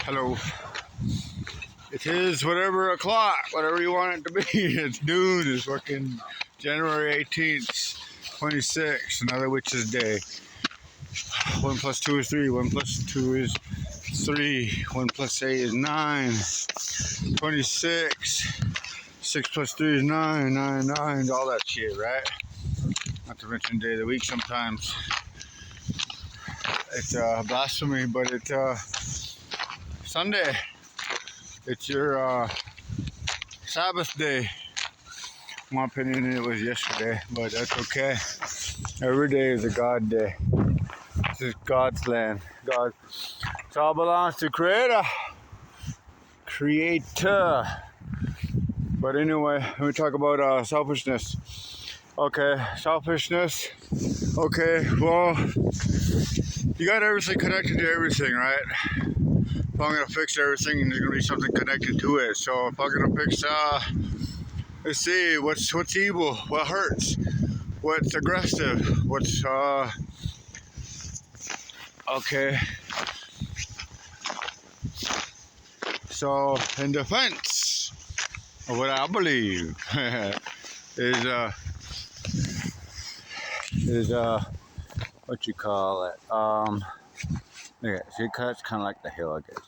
Hello. It is whatever o'clock, whatever you want it to be. It's noon. It's fucking January 18th, 26, another witch's day. 1 plus 2 is 3. 1 plus 2 is 3. 1 plus 8 is 9. 26. 6 plus 3 is 9. 9, 9, all that shit, right? Not to mention day of the week sometimes. It's blasphemy, but it's Sunday. It's your Sabbath day. In my opinion, it was yesterday, but that's okay. Every day is a God day. This is God's land. God. It all belongs to Creator. But anyway, let me talk about selfishness. Okay, selfishness. Okay, well, you got everything connected to everything, right? If I'm gonna fix everything, there's gonna be something connected to it. So if I'm gonna fix, let's see, what's evil, what hurts, what's aggressive, what's okay. So in defense of what I believe is what you call it? Yeah, see, it's kind of like the hill, I guess.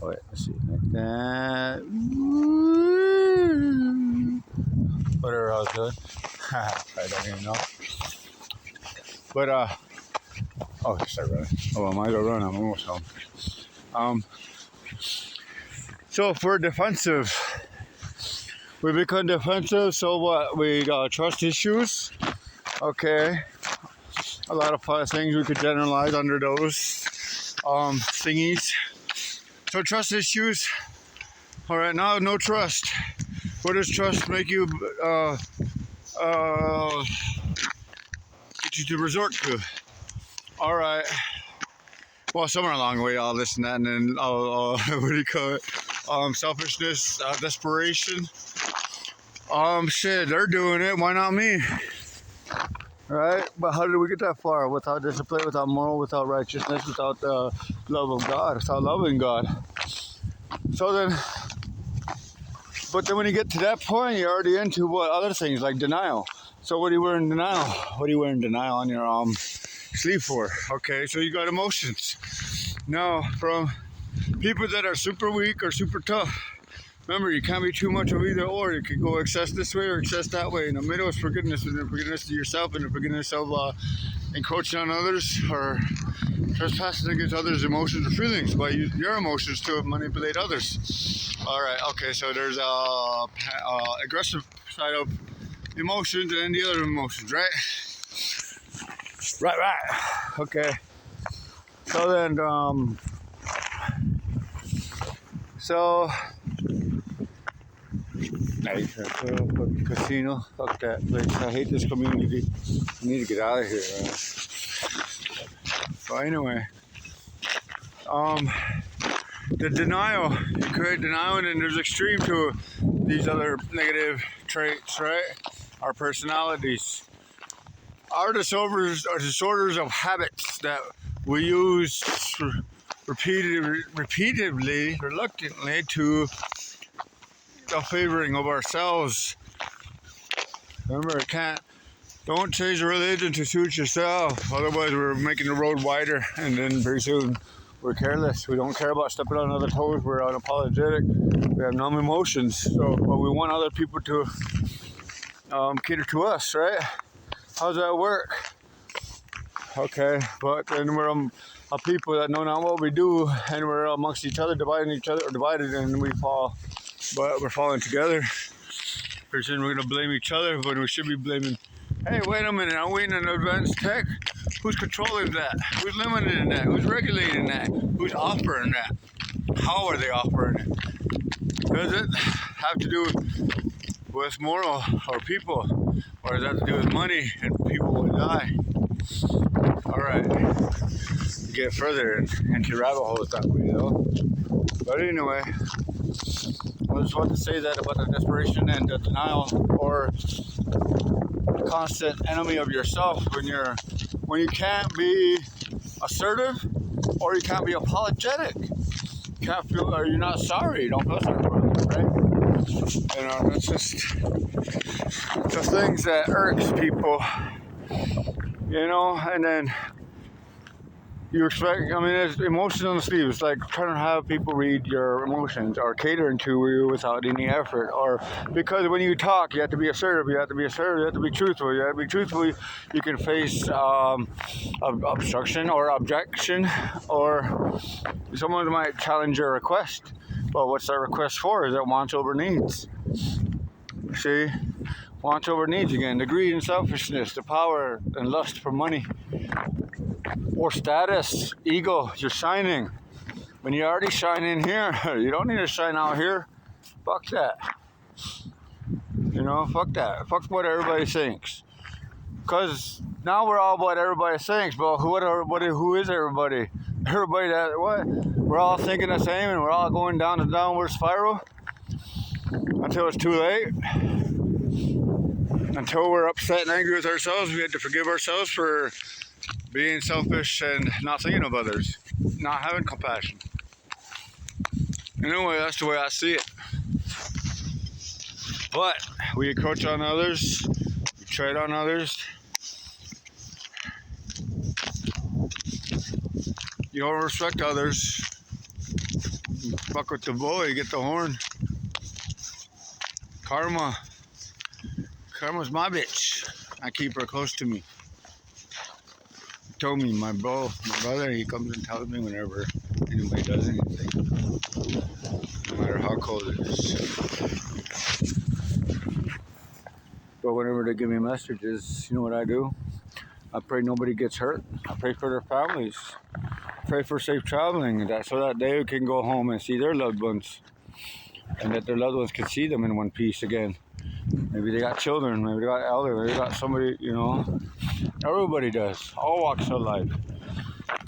Oh, wait, let's see, like that. Whatever I was doing. I don't even know. But, oh, start running. Oh, I might go run. I'm almost home. So if we're defensive, we become defensive, so what? We got trust issues. Okay. A lot of things we could generalize under those thingies. So trust issues. All right, now no trust. What does trust make you get you to resort to? All right. Well, somewhere along the way, I'll listen to that, and then I'll what do you call it? Selfishness, desperation. Shit, they're doing it. Why not me? Right? But how did we get that far? Without discipline, without moral, without righteousness, without the love of God, without loving God. So then, but then when you get to that point, you're already into what other things like denial. So what do you wear in denial? What do you wear in denial on your sleeve for? Okay, so you got emotions. Now, from people that are super weak or super tough. Remember, you can't be too much of either or. You can go excess this way or excess that way. In the middle is forgiveness, and the forgiveness to yourself, and the forgiveness of encroaching on others or trespassing against others' emotions or feelings by your emotions to manipulate others. All right, okay, so there's aggressive side of emotions and the other emotions, right? Right. Okay. So then, nice. Casino. Fuck that place. I hate this community. I need to get out of here. So anyway, the denial. You create denial, and then there's extreme to these other negative traits, right? Our personalities. Our disorders are disorders of habits that we use repeatedly, reluctantly to the favoring of ourselves. Remember, don't change the religion to suit yourself. Otherwise, we're making the road wider, and then pretty soon we're careless. We don't care about stepping on other toes. We're unapologetic. We have no emotions. So, but we want other people to cater to us, right? How does that work? Okay, but then we're a people that know not what we do, and we're amongst each other, divided, and we fall. But we're falling together. Pretty soon we're gonna blame each other, but we should be blaming. Hey, wait a minute! I'm waiting on advanced tech. Who's controlling that? Who's limiting that? Who's regulating that? Who's offering that? How are they offering it? Does it have to do with moral or people, or does it have to do with money and people will die? All right, get further into rabbit holes that way, though. But anyway, I just want to say that about the desperation and the denial, or the constant enemy of yourself when you can't be assertive or you can't be apologetic. can't feel, or you're not sorry. Don't feel sorry for others, right? That's just the things that irks people, and then you expect, it's emotions on the sleeve. It's like trying to have people read your emotions or catering to you without any effort. Or because when you talk, you have to be assertive, you have to be truthful, you have to be truthful. You can face obstruction or objection, or someone might challenge your request. But what's that request for? Is it wants over needs? See? Wants over needs again. The greed and selfishness, the power and lust for money. Or status, ego, you're shining. When you already shine in here, you don't need to shine out here. Fuck that. Fuck that. Fuck what everybody thinks. Because now we're all what everybody thinks, but who is everybody? Everybody that, what? We're all thinking the same and we're all going down the downward spiral until it's too late. Until we're upset and angry with ourselves, we have to forgive ourselves for being selfish and not thinking of others, not having compassion. Anyway, that's the way I see it. But we encroach on others, we tread on others. You don't respect others. You fuck with the bull, you get the horn. Karma's my bitch. I keep her close to me. Told me my brother, he comes and tells me whenever anybody does anything, no matter how cold it is. But whenever they give me messages, you know what I do? I pray nobody gets hurt. I pray for their families. I pray for safe traveling, so that they can go home and see their loved ones, and that their loved ones can see them in one piece again. Maybe they got children, maybe they got elder, maybe they got somebody, Everybody does, all walks of life.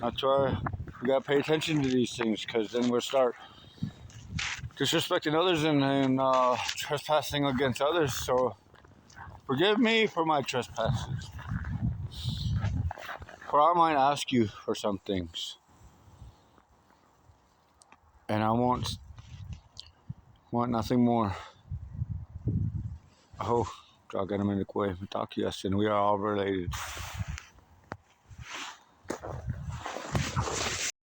That's why we gotta pay attention to these things, because then we'll start disrespecting others and trespassing against others. So forgive me for my trespasses, for I might ask you for some things, and I want nothing more. Oh, God got him in the way. We talk yes, and we are all related.